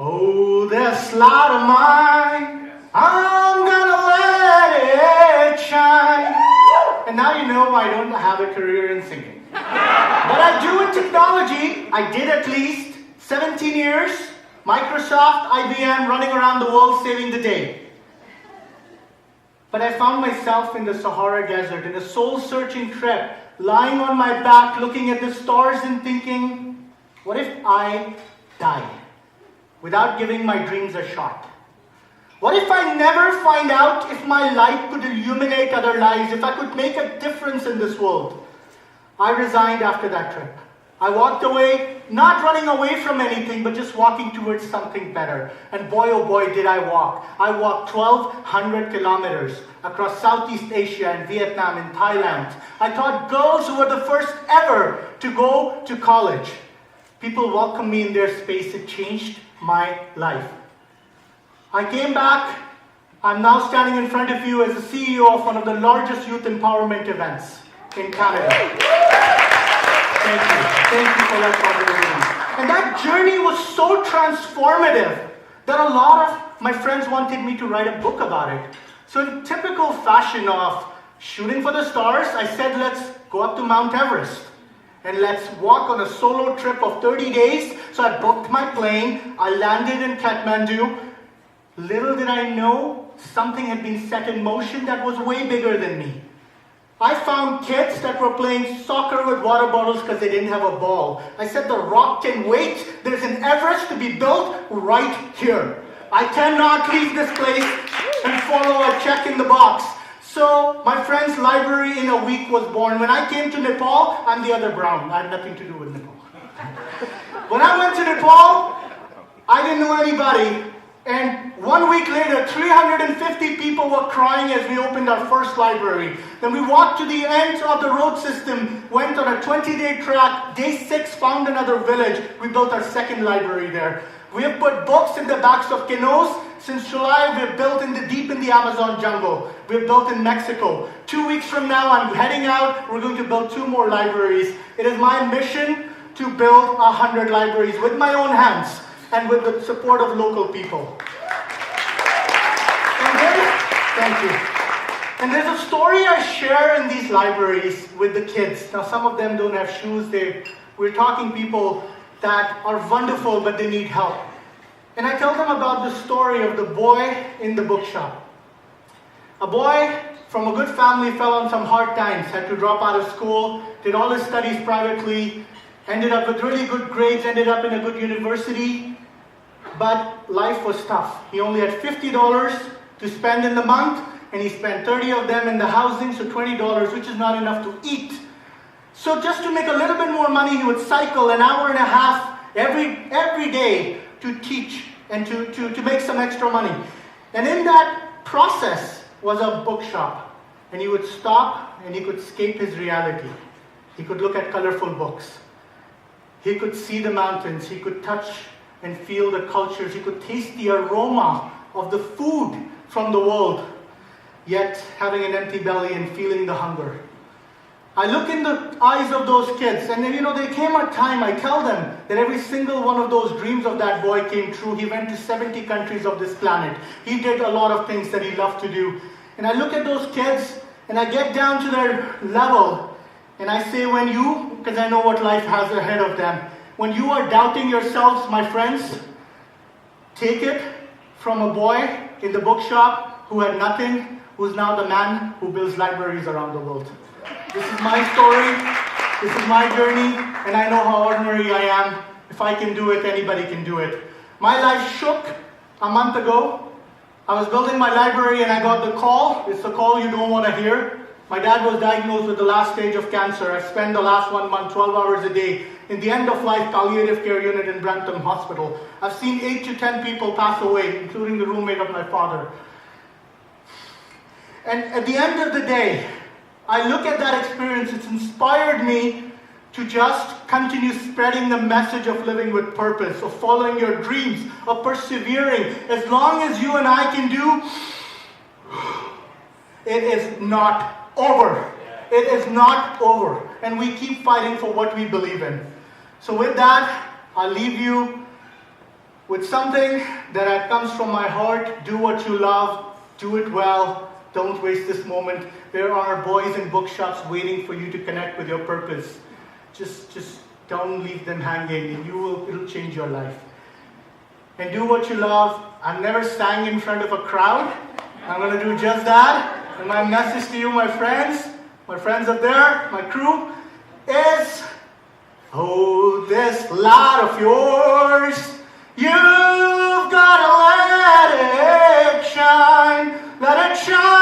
Oh, this light of mine, I'm gonna let it shine. And now you know I don't have a career in singing. But I do in technology. I did at least 17 years, Microsoft, IBM, running around the world saving the day. But I found myself in the Sahara Desert, in a soul-searching trip, lying on my back, looking at the stars and thinking, what if I die without giving my dreams a shot? What if I never find out if my light could illuminate other lives, if I could make a difference in this world? I resigned after that trip. I walked away, not running away from anything, but just walking towards something better. And boy, oh boy, did I walk. I walked 1,200 kilometers across Southeast Asia and Vietnam and Thailand. I taught girls who were the first ever to go to college. People welcomed me in their space. It changed my life. I came back. I'm now standing in front of you as the CEO of one of the largest youth empowerment events in Canada. Thank you. Thank you for that possibility. And that journey was so transformative that a lot of my friends wanted me to write a book about it. So in typical fashion of shooting for the stars, I said, let's go up to Mount Everest. And let's walk on a solo trip of 30 days. So I booked my plane. I landed in Kathmandu. Little did I know, something had been set in motion that was way bigger than me. I found kids that were playing soccer with water bottles because they didn't have a ball. I said, the rock can wait. There's an Everest to be built right here. I cannot leave this place and follow a check in the box. So my friend's library in a week was born. When I came to Nepal, I'm the other brown. I had nothing to do with Nepal. When I went to Nepal, I didn't know anybody. And 1 week later, 350 people were crying as we opened our first library. Then we walked to the end of the road system, went on a 20-day track. Day 6, found another village. We built our second library there. We have put books in the backs of canoes. Since July, we have built deep in the Amazon jungle. We have built in Mexico. 2 weeks from now, I'm heading out. We're going to build 2 more libraries. It is my mission to build 100 libraries with my own hands and with the support of local people. Thank you. And there's a story I share in these libraries with the kids. Now, some of them don't have shoes. We're talking people that are wonderful, but they need help. And I tell them about the story of the boy in the bookshop. A boy from a good family fell on some hard times, had to drop out of school, did all his studies privately, ended up with really good grades, ended up in a good university, but life was tough. He only had $50 to spend in the month, and he spent 30 of them in the housing, so $20, which is not enough to eat. So just to make a little bit more money, he would cycle an hour and a half every day to teach and to make some extra money. And in that process was a bookshop. And he would stop and he could escape his reality. He could look at colorful books. He could see the mountains. He could touch and feel the cultures. He could taste the aroma of the food from the world, yet having an empty belly and feeling the hunger. I look in the eyes of those kids, and then, there came a time, I tell them, that every single one of those dreams of that boy came true. He went to 70 countries of this planet. He did a lot of things that he loved to do. And I look at those kids, and I get down to their level, and I say, because I know what life has ahead of them, when you are doubting yourselves, my friends, take it from a boy in the bookshop who had nothing, who's now the man who builds libraries around the world. This is my story, this is my journey, and I know how ordinary I am. If I can do it, anybody can do it. My life shook a month ago. I was building my library and I got the call. It's the call you don't want to hear. My dad was diagnosed with the last stage of cancer. I spent the last 1 month, 12 hours a day in the end-of-life palliative care unit in Brampton Hospital. I've seen 8 to 10 people pass away, including the roommate of my father. And at the end of the day, I look at that experience, it's inspired me to just continue spreading the message of living with purpose, of following your dreams, of persevering. As long as you and I can do, it is not over. It is not over. And we keep fighting for what we believe in. So with that, I'll leave you with something that comes from my heart. Do what you love, do it well, don't waste this moment. There are boys in bookshops waiting for you to connect with your purpose. Just don't leave them hanging, and it'll change your life. And do what you love. I've never sang in front of a crowd. I'm going to do just that. And my message to you, my friends up there, my crew, is, oh, this light of yours, you've got to let it shine